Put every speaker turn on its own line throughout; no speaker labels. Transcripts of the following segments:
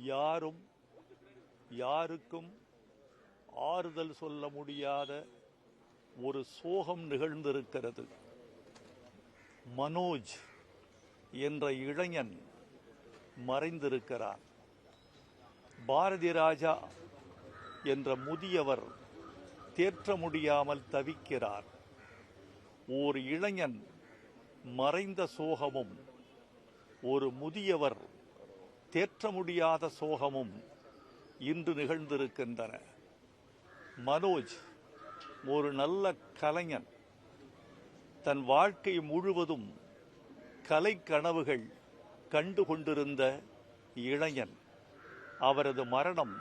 யாரும் யாருக்கும் ஆறுதல் சொல்ல முடியாத ஒரு சோகம் நிகழ்ந்திருக்கிறது. மனோஜ் என்ற இளைஞன் மறைந்திருக்கிறார். பாரதி ராஜா என்ற முதியவர் தேற்ற முடியாமல் தவிக்கிறார். ஓர் இளைஞன் மறைந்த சோகமும் ஒரு முதியவர் தேற்ற முடியாத சோகமும் இன்று நிகழ்ந்திருக்கின்றன. மனோஜ் ஒரு நல்ல கலைஞன். தன் வாழ்க்கை முழுவதும் கலை கனவுகள் கண்டு கொண்டிருந்த இளைஞன். அவரது மரணம்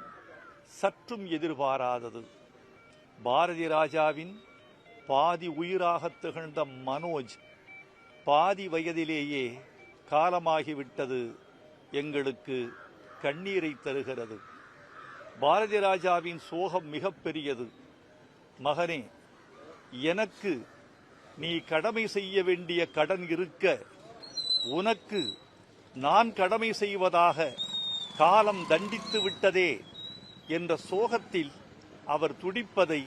சற்றும் எதிர்பாராதது. பாரதி ராஜாவின் பாதி உயிராக திகழ்ந்த மனோஜ் பாதி வயதிலேயே காலமாகிவிட்டது எங்களுக்கு கண்ணீரை தருகிறது. பாரதி ராஜாவின் சோகம் மிக பெரியது. மகனே, எனக்கு நீ கடமை செய்ய வேண்டிய கடன் இருக்க உனக்கு நான் கடமை செய்வதாக காலம் தண்டித்து விட்டதே என்ற சோகத்தில் அவர் துடிப்பதை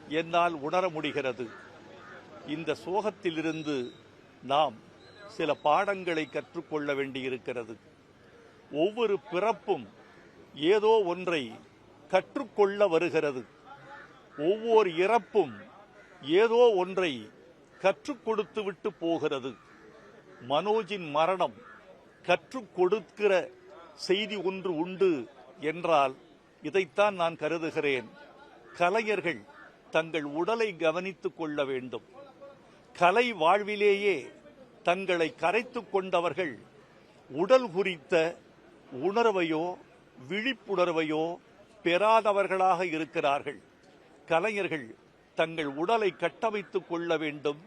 என்னால் உணர முடிகிறது. இந்த சோகத்திலிருந்து நாம் சில பாடங்களை கற்றுக்கொள்ள வேண்டியிருக்கிறது. ஒவ்வொரு பிறப்பும் ஏதோ ஒன்றை கற்றுக்கொள்ள வருகிறது. ஒவ்வொரு இறப்பும் ஏதோ ஒன்றை கற்றுக் கொடுத்து விட்டு போகிறது. மனோஜின் மரணம் கற்றுக் கொடுக்கிற செய்தி ஒன்று உண்டு என்றால் இதைத்தான் நான் கருதுகிறேன். கலைஞர்கள் தங்கள் உடலை கவனித்துக் கொள்ள வேண்டும். கலை வாழ்விலேயே தங்களை கரைத்துக் கொண்டவர்கள் உடல் குறித்த உணர்வையோ விழிப்புணர்வையோ பெறாதவர்களாக இருக்கிறார்கள். கலைஞர்கள் தங்கள் உடலை கட்டமைத்துக் கொள்ள வேண்டும்.